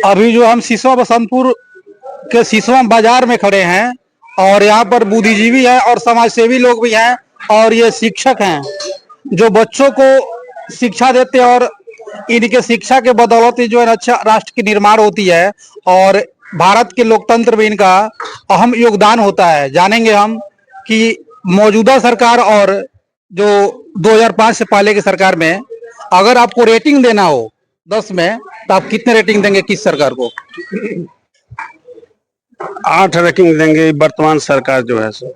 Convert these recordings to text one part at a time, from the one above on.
अभी जो हम सिसवा बसंतपुर के सिसवा बाजार में खड़े हैं और यहाँ पर बुद्धिजीवी है और समाजसेवी लोग भी हैं और ये शिक्षक हैं जो बच्चों को शिक्षा देते हैं और इनके शिक्षा के बदौलत ही जो है अच्छा राष्ट्र की निर्माण होती है और भारत के लोकतंत्र में इनका अहम योगदान होता है। जानेंगे हम कि मौजूदा सरकार और जो 2005 से पहले की सरकार में अगर आपको रेटिंग देना हो 10 में तो आप कितने रेटिंग देंगे किस सरकार को? 8 रेटिंग देंगे वर्तमान सरकार जो है सो।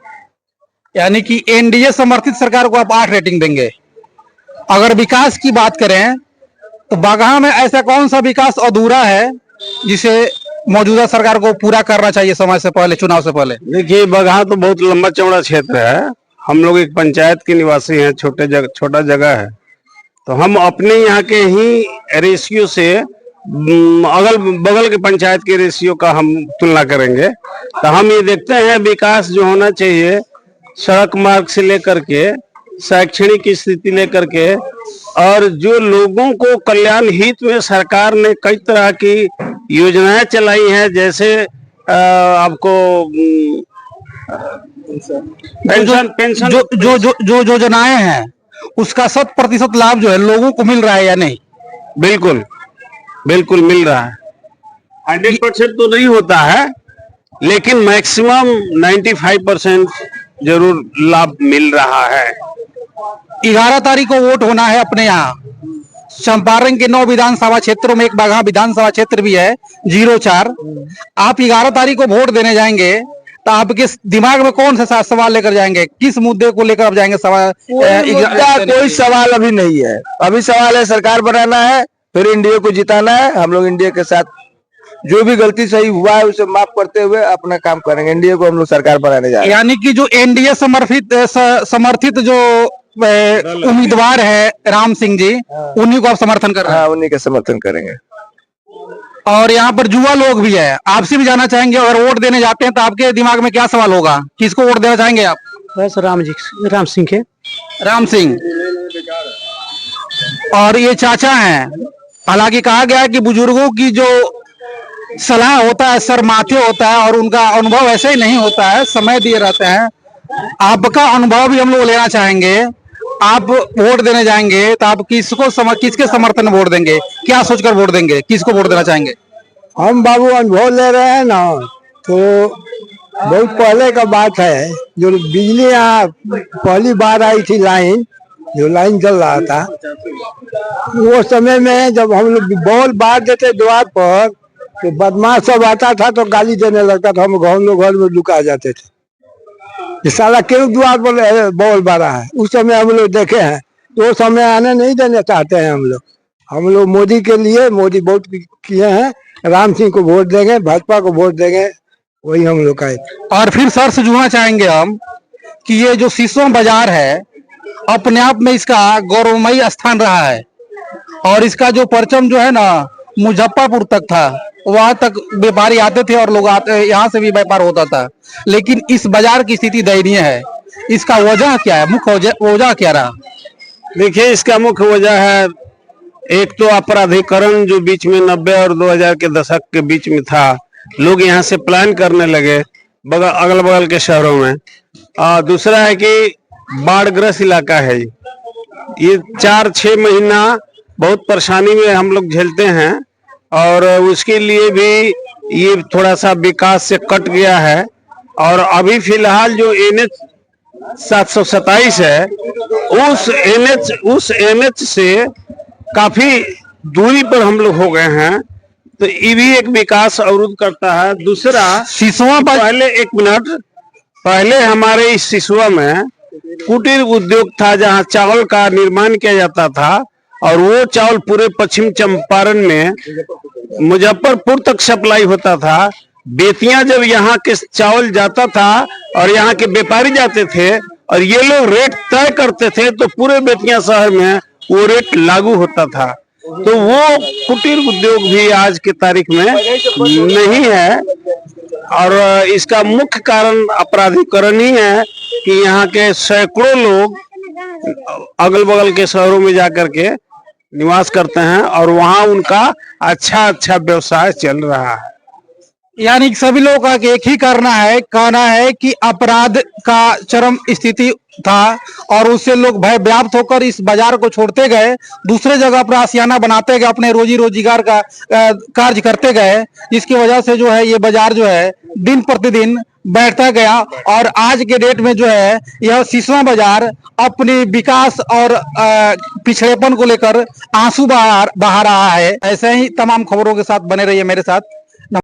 यानी कि एनडीए समर्थित सरकार को आप 8 रेटिंग देंगे। अगर विकास की बात करें तो बगहा में ऐसा कौन सा विकास अधूरा है जिसे मौजूदा सरकार को पूरा करना चाहिए समय से पहले, चुनाव से पहले? देखिए, बगहा तो बहुत लंबा चौड़ा क्षेत्र है। हम लोग एक पंचायत के निवासी हैं, छोटा जगह है, तो हम अपने यहाँ के ही रेशियो से अगल बगल के पंचायत के रेशियो का हम तुलना करेंगे तो हम ये देखते हैं विकास जो होना चाहिए सड़क मार्ग से लेकर के शैक्षणिक स्थिति लेकर के और जो लोगों को कल्याण हित में सरकार ने कई तरह की योजनाएं चलाई हैं, जैसे आपको पेंशन जो योजनाएं हैं उसका 100% लाभ जो है लोगों को मिल रहा है या नहीं? बिल्कुल बिल्कुल मिल रहा है। 100% तो नहीं होता है लेकिन मैक्सिमम 95% जरूर लाभ मिल रहा है। 11 तारीख को वोट होना है अपने यहाँ। चंपारण के 9 विधानसभा क्षेत्रों में एक बगहा विधानसभा क्षेत्र भी है 04। आप 11 तारीख को वोट देने जाएंगे तो आपके दिमाग में कौन सा सवाल लेकर जाएंगे? किस मुद्दे को लेकर आप जाएंगे? कोई सवाल अभी नहीं है। अभी सवाल है सरकार बनाना है, फिर एनडीए को जिताना है। हम लोग एनडीए के साथ जो भी गलती सही हुआ है उसे माफ करते हुए अपना काम करेंगे। एनडीए को हम लोग सरकार बनाने जा रहे हैं। यानी कि जो एनडीए समर्थित जो उम्मीदवार है राम सिंह जी, उन्हीं को आप समर्थन कर रहे हैं? हाँ, उन्हीं का समर्थन करेंगे। और यहाँ पर युवा लोग भी है, आपसे भी जानना चाहेंगे अगर वोट देने जाते हैं तो आपके दिमाग में क्या सवाल होगा? किसको वोट देना चाहेंगे आप? बस राम सिंह के। राम सिंह। और ये चाचा हैं, हालांकि कहा गया है कि बुजुर्गों की जो सलाह होता है सर माथे होता है और उनका अनुभव ऐसे ही नहीं होता है, समय दिए रहते हैं। आपका अनुभव भी हम लोग लेना चाहेंगे। आप वोट देने जाएंगे तो आप किसके समर्थन में वोट देंगे? क्या सोचकर वोट देंगे? किसको वोट देना चाहेंगे? हम बाबू अनुभव ले रहे हैं ना, तो बहुत पहले का बात है। जो बिजली यहाँ पहली बार आई थी, जो लाइन चल रहा था, वो समय में जब हम लोग बॉल बार देते द्वार पर तो बदमाश सब आता था तो गाली देने लगता था। हम लोग घर में लुका जाते थे, ये साला क्यों द्वार पर बॉल बारा है। उस समय हम लोग देखे हैं, तो समय आने नहीं देना चाहते हैं हम लोग मोदी के लिए, मोदी बहुत किए हैं। राम सिंह को वोट देंगे, भाजपा को वोट देंगे, वही हम लोग का। और फिर सर से जुड़ना चाहेंगे हम कि ये जो सिसवा बाजार है अपने आप में इसका गौरवमयी स्थान रहा है और इसका जो परचम जो है ना मुजफ्फरपुर तक था, वहां तक व्यापारी आते थे और लोग आते, यहाँ से भी व्यापार होता था। लेकिन इस बाजार की स्थिति दयनीय है। इसका वजह क्या है? मुख्य वजह क्या रहा? देखिए, इसका मुख्य वजह है एक तो अपराधीकरण जो बीच में 90 और 2000 के दशक के बीच में था। लोग यहाँ से प्लान करने लगे अगल बगल के शहरों में। दूसरा है कि बाढ़ग्रस्त इलाका है। ये 4-6 महीना बहुत परेशानी में हम लोग झेलते हैं और उसके लिए भी ये थोड़ा सा विकास से कट गया है। और अभी फिलहाल जो NH 727 है उस NH से काफी दूरी पर हम लोग हो गए हैं, तो ये भी एक विकास अवरुद्ध करता है। दूसरा, सिसवा पहले हमारे इस सिसवा में कुटीर उद्योग था जहां चावल का निर्माण किया जाता था और वो चावल पूरे पश्चिम चंपारण में मुजफ्फरपुर तक सप्लाई होता था। बेतियां जब यहाँ के चावल जाता था और यहाँ के व्यापारी जाते थे और ये लोग रेट तय करते थे तो पूरे बेतियां शहर में वो रेट लागू होता था। तो वो कुटीर उद्योग भी आज की तारीख में नहीं है और इसका मुख्य कारण अपराधीकरण ही है कि यहाँ के सैकड़ों लोग अगल बगल के शहरों में जाकर के निवास करते हैं और वहाँ उनका अच्छा अच्छा व्यवसाय चल रहा है। यानी कि सभी लोगों का एक ही कहना है कि अपराध का चरम स्थिति था और उससे लोग भय व्याप्त होकर इस बाजार को छोड़ते गए, दूसरे जगह पर आशियाना बनाते गए, अपने रोजी रोजगार का कार्य करते गए, जिसकी वजह से जो है ये बाजार जो है दिन प्रतिदिन बैठता गया और आज के डेट में जो है यह सिसवा बाजार अपनी विकास और पिछड़ेपन को लेकर आंसू बहा रहा है। ऐसे ही तमाम खबरों के साथ बने रहिए मेरे साथ।